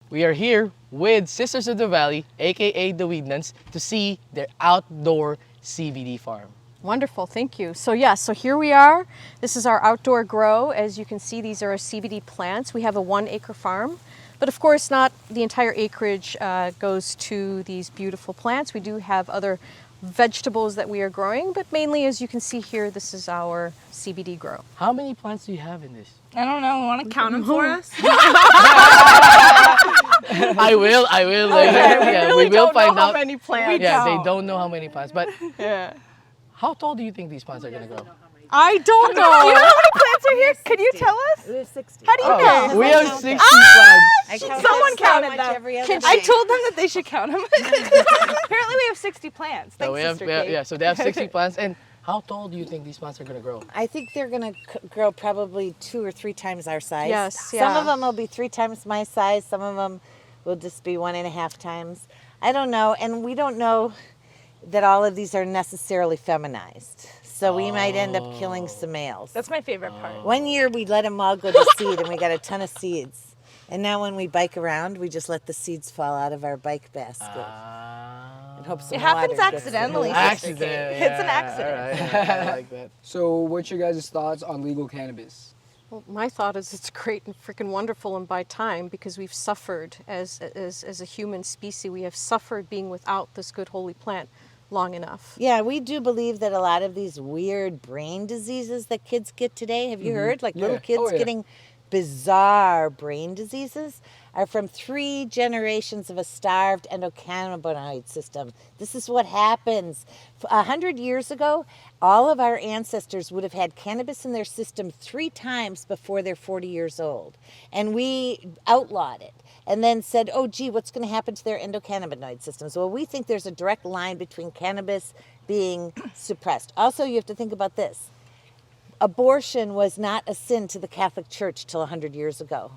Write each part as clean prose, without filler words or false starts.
We are here with Sisters of the Valley, aka the Weednuts, to see their outdoor CBD farm. Wonderful, thank you. So here we are. This is our outdoor grow. As you can see, these are our CBD plants. We have a 1-acre farm, but of course not the entire acreage goes to these beautiful plants. We do have other vegetables that we are growing, but mainly, as you can see here, this is our CBD grow. How many plants do you have in this? I don't know. Want to count them for us? I will. Okay, we will find know out. how many plants. Yeah, they don't know how many plants, but Yeah. how tall do you think these plants are gonna grow? I don't know. You know how many plants are here? Can you tell us? There's 60. How do you know? We have 60 plants. I count Someone them so counted much them. every other Can day. I told them that they should count them. Apparently, we have 60 plants. So Thanks, Sister Kate. yeah, so they have 60 plants. And how tall do you think these plants are gonna grow? I think they're going to grow probably 2 or 3 times our size. Yes, Some yeah. of them will be 3 times my size. Some of them will just be 1.5 times. I don't know. And we don't know that all of these are necessarily feminized. So we might end up killing some males. That's my favorite part. One year we let them all go to seed and we got a ton of seeds. And now when we bike around, we just let the seeds fall out of our bike basket. And hope some It happens water gets accidentally. them. Accident. It's an accident. All right. I like that. So, what's your guys' thoughts on legal cannabis? Well, my thought is it's great and freaking wonderful and by time, because we've suffered as a human species. We have suffered being without this good holy plant long enough. Yeah, we do believe that a lot of these weird brain diseases that kids get today, have you heard? Like little Yeah. kids Oh, yeah. getting bizarre brain diseases are from 3 generations of a starved endocannabinoid system. This is what happens. 100 years ago, all of our ancestors would have had cannabis in their system 3 times before they're 40 years old. And we outlawed it and then said, oh, gee, what's going to happen to their endocannabinoid systems? Well, we think there's a direct line between cannabis being suppressed. Also, you have to think about this. Abortion was not a sin to the Catholic Church till 100 years ago.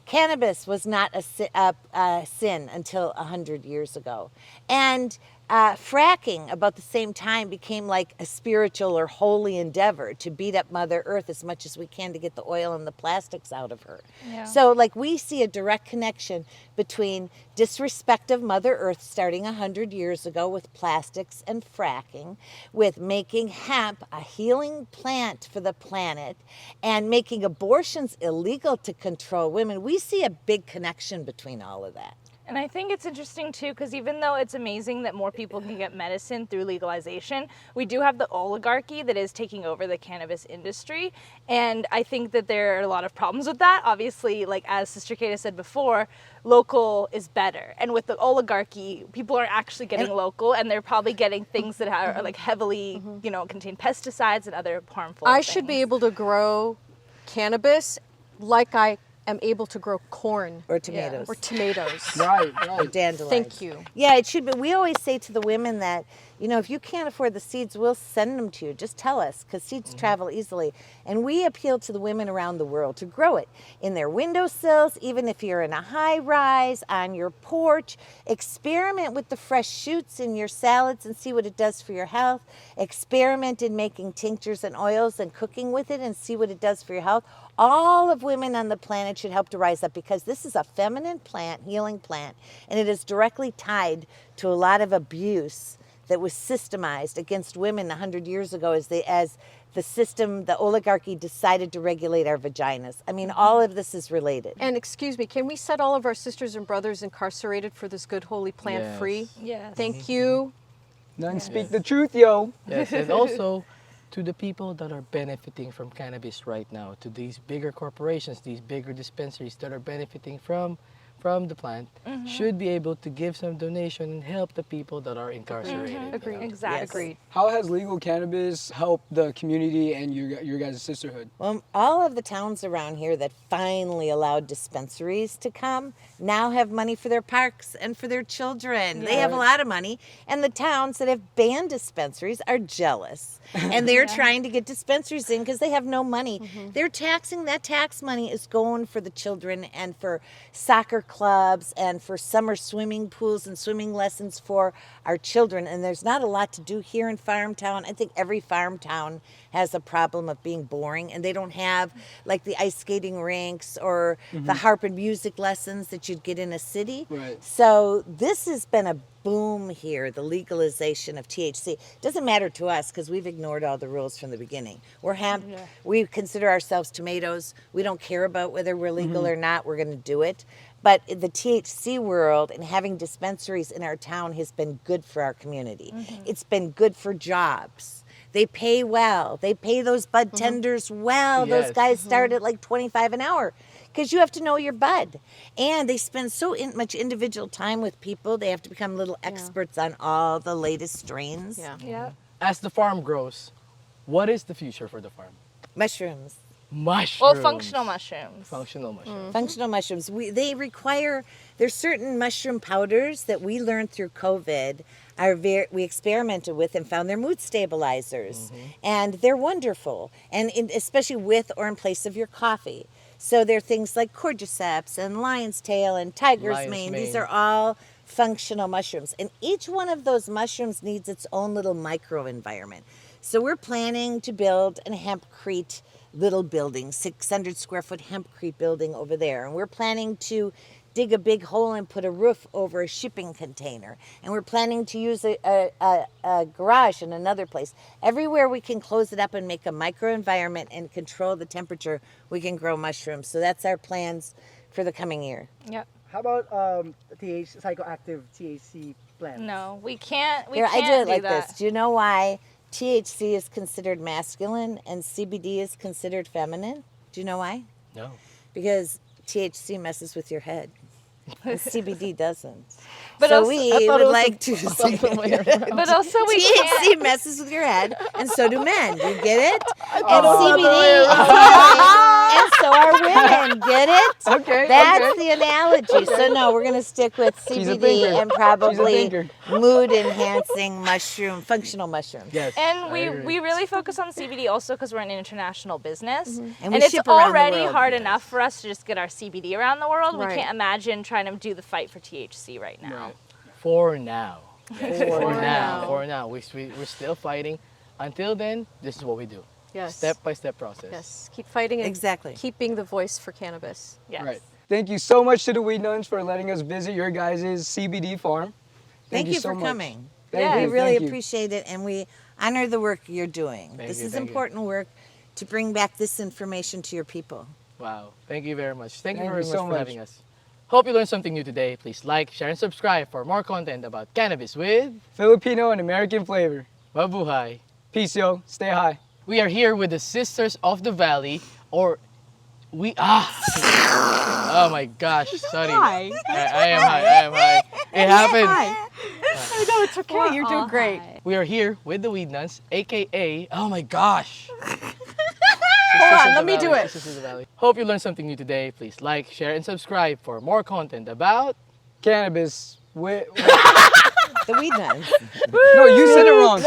Cannabis was not a sin until 100 years ago. And fracking about the same time became like a spiritual or holy endeavor to beat up Mother Earth as much as we can to get the oil and the plastics out of her. Yeah. So like we see a direct connection between disrespect of Mother Earth starting 100 years ago with plastics and fracking, with making hemp a healing plant for the planet, and making abortions illegal to control women. We see a big connection between all of that. And I think it's interesting too, because even though it's amazing that more people can get medicine through legalization, we do have the oligarchy that is taking over the cannabis industry. And I think that there are a lot of problems with that. Obviously, like as Sister Kata said before, local is better. And with the oligarchy, people aren't actually getting local, and they're probably getting things that are like heavily, contain pesticides and other harmful I things. should be able to grow cannabis like I am able to grow corn Or tomatoes. or tomatoes. Right, Or right. dandelions. Thank you. Yeah, it should be. We always say to the women that, if you can't afford the seeds, we'll send them to you. Just tell us, because seeds travel easily. And we appeal to the women around the world to grow it in their windowsills, even if you're in a high rise, on your porch. Experiment with the fresh shoots in your salads and see what it does for your health. Experiment in making tinctures and oils and cooking with it and see what it does for your health. All of women on the planet should help to rise up, because this is a feminine plant, healing plant, and it is directly tied to a lot of abuse that was systemized against women 100 years ago as the system, the oligarchy decided to regulate our vaginas. I mean, all of this is related. And excuse me, can we set all of our sisters and brothers incarcerated for this good holy plant Yes. free? Yes. Thank you. None speak the truth, yo. Yes, and also to the people that are benefiting from cannabis right now, to these bigger corporations, these bigger dispensaries that are benefiting from the plant, should be able to give some donation and help the people that are incarcerated. Agreed. Exactly. Agreed. How has legal cannabis helped the community and your guys' sisterhood? Well, all of the towns around here that finally allowed dispensaries to come now have money for their parks and for their children. They have a lot of money. And the towns that have banned dispensaries are jealous. And they're trying to get dispensaries in because they have no money. They're taxing, that tax money is going for the children and for soccer clubs and for summer swimming pools and swimming lessons for our children. And there's not a lot to do here in farm town. I think every farm town has a problem of being boring, and they don't have like the ice skating rinks or the harp and music lessons that you'd get in a city. Right. So this has been a boom here, the legalization of THC. Doesn't matter to us because we've ignored all the rules from the beginning. We're hemp. We consider ourselves tomatoes. We don't care about whether we're legal or not. We're going to do it. But the THC world and having dispensaries in our town has been good for our community. It's been good for jobs. They pay well. They pay those bud tenders well. Those Yes. guys start at like 25 an hour because you have to know your bud. And they spend so much individual time with people. They have to become little experts on all the latest strains. Yeah. Yeah. As the farm grows, what is the future for the farm? Mushrooms. Mushrooms. Well, functional mushrooms. Functional mushrooms. Functional mushrooms. They require, there's certain mushroom powders that we learned through COVID we experimented with and found they're mood stabilizers. And they're wonderful. And especially with or in place of your coffee. So they're things like cordyceps and lion's tail and tiger's Lion's mane. mane. These are all functional mushrooms. And each one of those mushrooms needs its own little microenvironment. So we're planning to build a hempcrete little building, 600 square foot hempcrete building over there. And we're planning to dig a big hole and put a roof over a shipping container. And we're planning to use a garage in another place. Everywhere we can close it up and make a microenvironment and control the temperature, we can grow mushrooms. So that's our plans for the coming year. Yep. How about psychoactive THC plants? No, we can't. We Here, can't I do it do like that. this. Do you know why THC is considered masculine and CBD is considered feminine? Do you know why? No. Because THC messes with your head. And CBD doesn't. But so also- we I thought would it was like to see But also we THC can't. messes with your head, and so do men. You get it? And Oh, CBD, and so are women. Get it? Okay, That's okay. the analogy. So no, we're gonna stick with She's a CBD thinker. and probably thinker. mood-enhancing functional mushrooms. Yes. And I we agree. really focus on CBD also because we're an international business. And And, we it's ship around the already world. hard enough for us to just get our CBD around the world. Right. We can't imagine trying to do the fight for THC right now. Right. For now. For now. now. For now. We're still fighting. Until then, this is what we do. Yes. Step-by-step process. Yes. Keep fighting and Exactly. keeping the voice for cannabis. Yes. Right. Thank you so much to the Weed Nuns for letting us visit your guys' CBD farm. Thank you so for much. coming. Thank Yeah. you. We really thank you. appreciate it, and we honor the work you're doing. Thank This you, is thank you. important work to bring back this information to your people. Wow. Thank you very much. Thank you Thank very you much so for much. having us. Hope you learned something new today. Please like, share, and subscribe for more content about cannabis with Filipino and American flavor. Mabuhay. Peace, yo. Stay high. We are here with the Sisters of the Valley, or oh my gosh, sorry. I am high. It happened. I know, it's okay. You're doing great. We are here with the Weed Nuns, aka, oh my gosh. Hold on, let me do it. Sisters of the Valley. Hope you learned something new today. Please like, share, and subscribe for more content about Cannabis with... The Weed Nuns. No, you said it wrong.